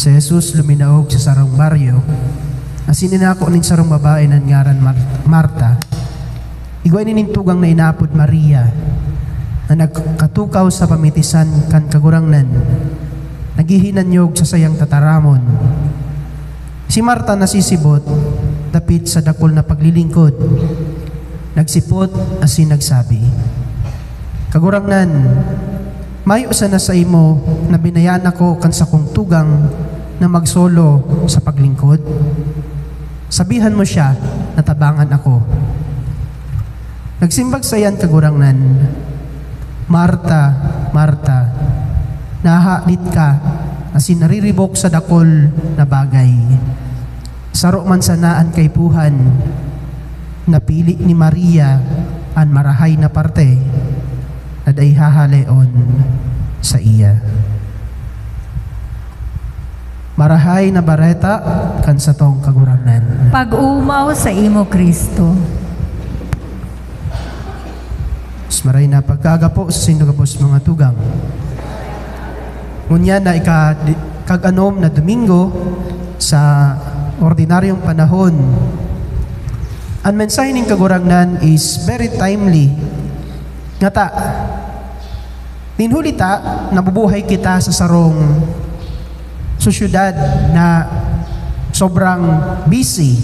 Si Jesus luminaog sa sarong baryo, asininako ning sarong babae na ngaran Marta. Igway ning tugang na inapod Maria, na nagkatukaw sa pamitisan kan kagurangnan, naghihinanyog sa sayang tataramon. Si Marta nasisibot, dapit sa dakol na paglilingkod, nagsipot asin nagsabi, "Kagurangnan, mayo sana sa imo na binayan ako kan sa kong tugang na magsolo sa paglingkod. Sabihan mo siya na tabangan ako." Nagsimbag sayan kagurangnan, "Marta, Marta, nahalit ka asin nariribok sa dakol na bagay. Saro man sanaan kay puhan, napili ni Maria an marahay na parte na day hahaleon sa iya." Marahay na bareta kan sa tong kagurangnan. Pag-umaw sa imo, Kristo. Maray na pagkagapo sa sinugabos mga tugang. Ngunya na kag-anom na Domingo sa ordinaryong panahon. Ang mensahe ng kagurangnan is very timely. Ngata, ninhulita, nabubuhay kita sa sarong sosyudad na sobrang busy.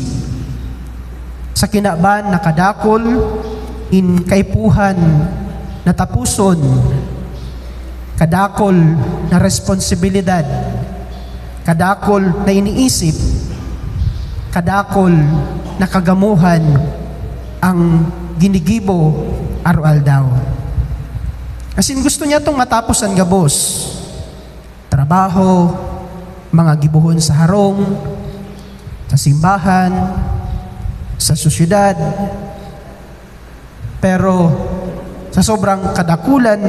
Sa kinaban na kadakol, in kaipuhan na tapuson, kadakol na responsibilidad, kadakol na iniisip, kadakol na kagamuhan ang ginigibo araw-aldaw. Asin gusto niya itong matapos ang gabos. Trabaho, mga gibuhon sa harong, sa simbahan, sa sosyedad. Pero sa sobrang kadakulan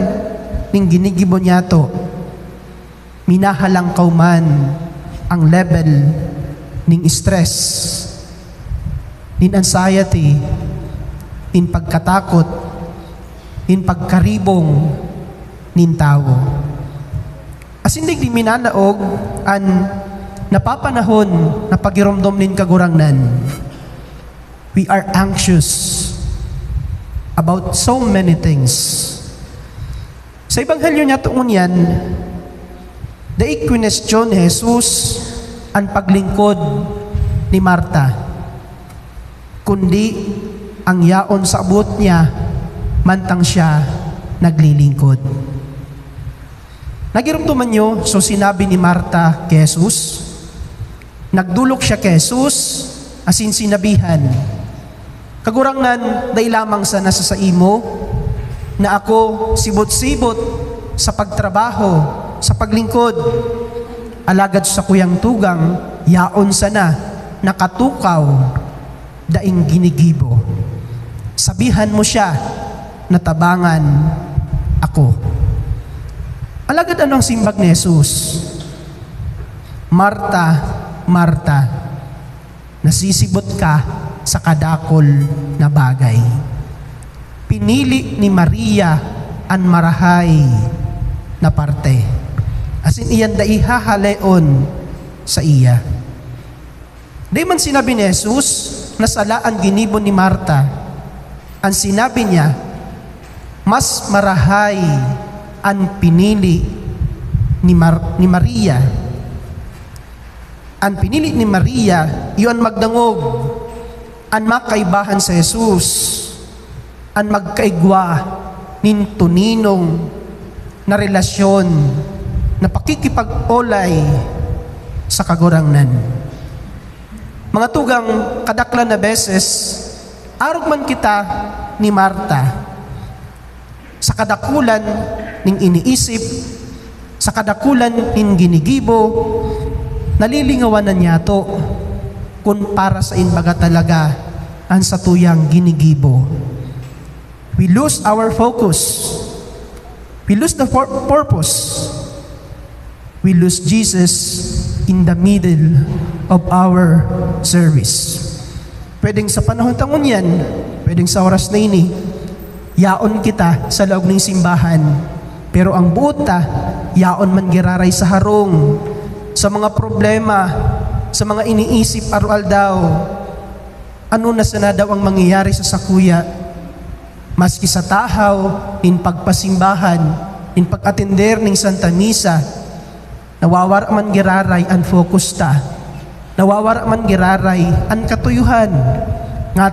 ning ginigibo niya to, minahalang kauman ang level ning stress, ning anxiety, ning pagkatakot, ning pagkaribong ning tao. As hindi di minanaog an napapanahon na pagiromdom nin kagurangnan. We are anxious about so many things. Sa Ebanghelyo niya tuon yan, daig question ni Jesus ang paglingkod ni Marta, kundi ang yaon sa abot niya mantang siya naglilingkod. Nagirumtuman niyo, so sinabi ni Marta kay Jesus, nagdulok siya kay Jesus, asin sinabihan, "Kagurangnan, day lamang sana sa imo na ako sibot-sibot sa pagtrabaho, sa paglingkod. Alagad sa kuyang tugang, yaon sana, nakatukaw, daing ginigibo. Sabihan mo siya na tabangan ako." Alagad ano ang simbag ni Jesus? "Marta, Marta, nasisibot ka sa kadakol na bagay. Pinili ni Maria ang marahay na parte. Asin iyan da ihahaleon sa iya." Di man sinabi ni Jesus na sala ang ginibo ni Marta. Ang sinabi niya, mas marahay ang pinili ni Maria. Ang pinili ni Maria, iyon magdangog ang makaibahan sa Jesus, ang magkaigwa nin tuninong na relasyon na pakikipag-olay sa kagurangnan. Mga tugang, kadaklan na beses, arog man kita ni Marta sa kadakulan ning iniisip, sa kadakulan ning ginigibo, nalilingawan na niya to kung para sa inbaga talaga ang satuyang ginigibo. We lose our focus. We lose the purpose. We lose Jesus in the middle of our service. Pwedeng sa panahon tangon yan, pwedeng sa oras na ini, yaon kita sa loob ng simbahan, pero ang buot ta, yaon man giraray sa harong, sa mga problema, sa mga iniisip arual daw, ano na sana daw ang mangyayari sa sakuya. Maski sa tahaw, in pagpasimbahan, in pag-atender ng Santa Misa, nawawara man giraray an focus ta, nawawara man giraray an katuyuhan, nga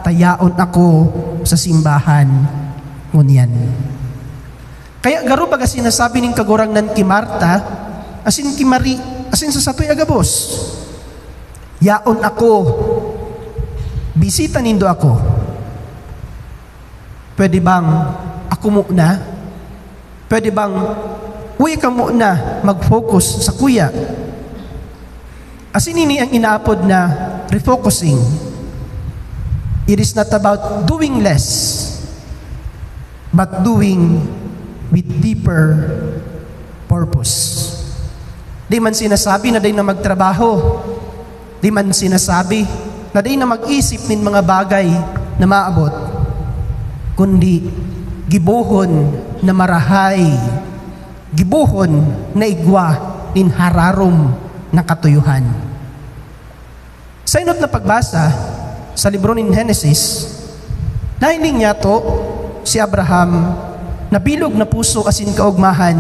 tayaon ako sa simbahan ngunyan. Kaya garo baga sinasabi ning kagurangnan ki Marta, asin ki Mari, asin sa satoy agabos, yaon ako, bisita nindo ako. Pwede bang ako muna? Pwede bang uwi ka muna mag-focus sa kuya? Asin ini ang inaapod na refocusing. It is not about doing less, but doing with deeper purpose. Di man sinasabi na day na magtrabaho, di man sinasabi na day na mag-isip nin mga bagay na maabot, kundi gibuhon na marahay, gibuhon na igwa nin hararom na katuyuhan. Sa inot na pagbasa sa libro ng Genesis, nahiling niya to si Abraham na bilog na puso asin kaugmahan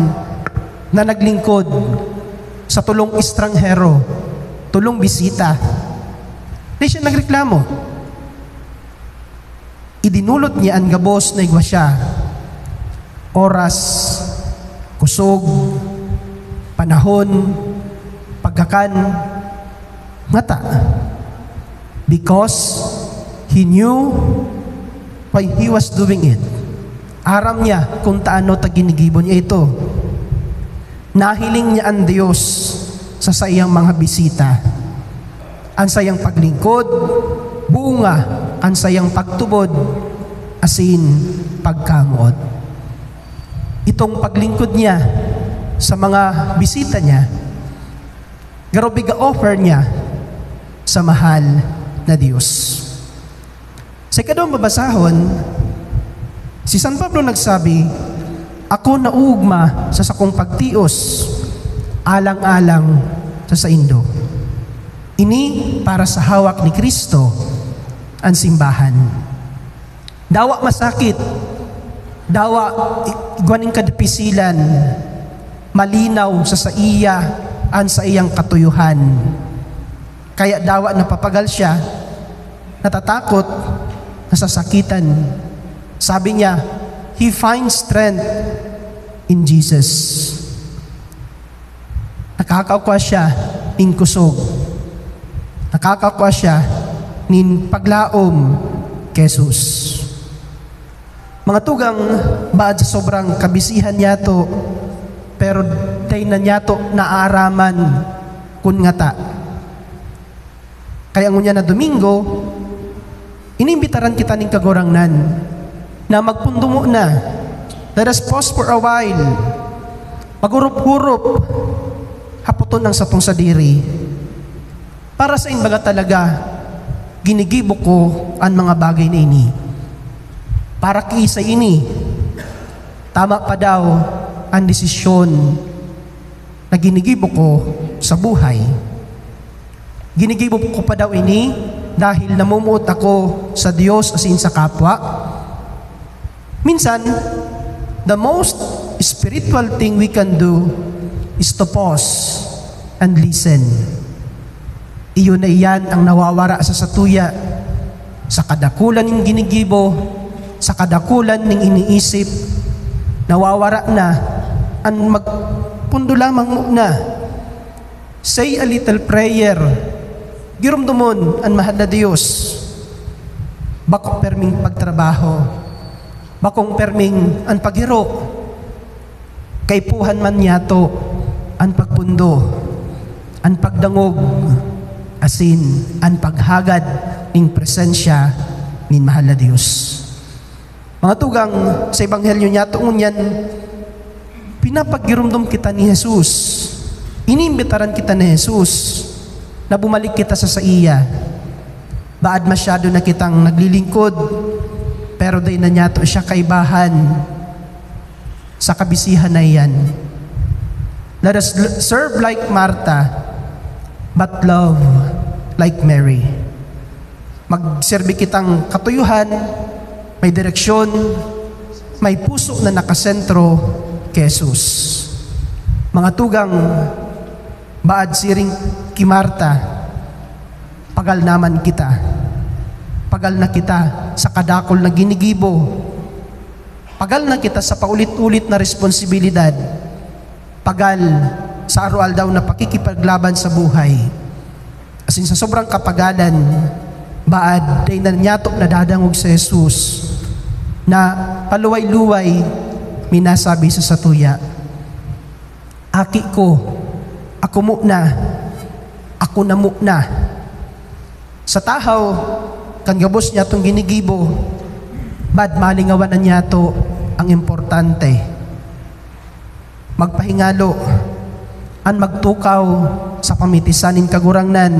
na naglingkod sa tulong estranghero, tulong bisita. Di siya nagreklamo. Idinulot niya ang gabos na igwa siya. Oras, kusog, panahon, pagkakan, ngata. Because he knew why he was doing it. Aram niya kung taano taginigibon niya ito. Nahiling niya ang Diyos sa sayang mga bisita. Ang sayang paglingkod, bunga, ang sayang pagtubod, asin pagkamuot. Itong paglingkod niya sa mga bisita niya, garobiga offer niya sa mahal na Diyos. Sa ikadawang babasahon, si San Pablo nagsabi, ako naugma sa sakong pagtios, alang-alang sa saindo. Ini para sa hawak ni Kristo ang simbahan. Dawa masakit, dawa igwaning kadipisilan, malinaw sa iya an sa iyang katuyuhan. Kaya dawa napapagal siya, natatakot, nasasakitan. Sabi niya, he finds strength in Jesus. Nakakakwa siya nin kusog. Nakakakwa siya nin paglaom kay Jesus. Mga tugang baad sa sobrang kabisihan niya to, pero day na niya to naaraman kun ngata. Kaya ngunya na Domingo, inimbitaran kita ning kagurangnan na magpundumo na. Let us pause for a while. Maghurup-hurup, haputon ang satong sadiri. Para sa inbaga talaga, ginigibo ko ang mga bagay na ini. Para kiisa ini, tama pa daw ang desisyon na ginigibo ko sa buhay. Ginigibo ko pa daw ini dahil namumuot ako sa Diyos asin sa kapwa. Minsan, the most spiritual thing we can do is to pause and listen. Iyon na iyan ang nawawara sa satuya, sa kadakulan ng ginigibo, sa kadakulan ng iniisip, nawawara na, ang magpundo lamang muna. Say a little prayer, girumdumon ang mahal na Diyos, bako perming pagtrabaho, bakong perming ang paghiro, kaipuhan man yato, ang pagpundo, ang pagdangog, asin ang paghagad ng presensya ng mahal na Diyos. Mga tugang sa Ebanghelyo niya tungon yan, pinapagirumdum kita ni Jesus. Inimbitaran kita ni Jesus na bumalik kita sa iya. Baad masyado na kitang naglilingkod, pero day na niya to siya kaibahan sa kabisihan na iyan. Let us serve like Martha, but love like Mary. Magserbi kitang katuyuhan, may direksyon, may puso na nakasentro kay Jesus. Mga tugang, baad siring ki Marta, pagal naman kita. Pagal na kita sa kadakol na ginigibo. Pagal na kita sa paulit-ulit na responsibilidad. Pagal sa araw-aldaw na pakikipaglaban sa buhay. Asin sa sobrang kapagalan, baad day na nyato na dadangog sa Jesus na paluway-luway minasabi sa satuya, aki ko, ako muna, ako na muna. Sa tahaw, kan gabos niya itong ginigibo, bad malingawan na niya to ang importante. Magpahingalo, an magtukaw sa pamitisanin kagurangnan.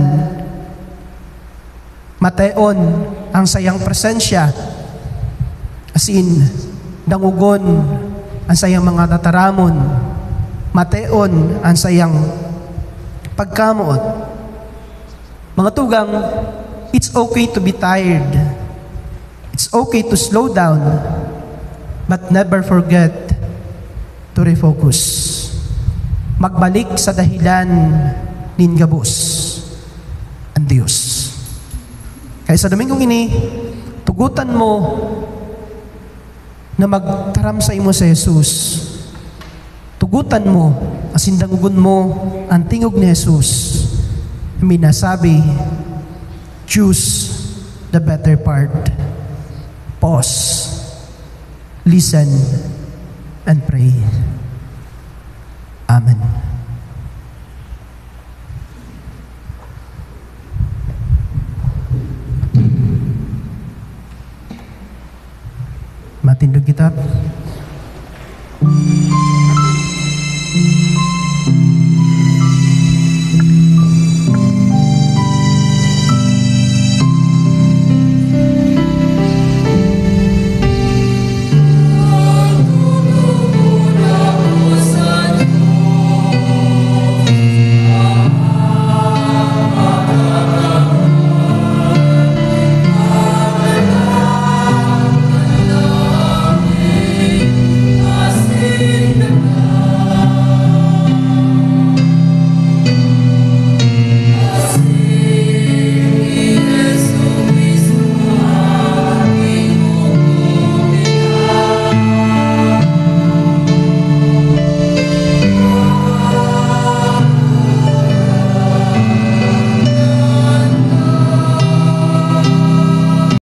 Mateon ang sayang presensya, asin dangugon ang sayang mga tataramon. Mateon ang sayang pagkamuot. Mga tugang, it's okay to be tired. It's okay to slow down, but never forget to refocus. Magbalik sa dahilan nin gabos ang Diyos. Kaya sa Domingong ini, tugutan mo na magtaram sa imo sa Jesus. Tugutan mo, asindangugon mo ang tingog ni Jesus. Minasabi, choose the better part. Pause, listen, and pray. Amen. Matindog kita.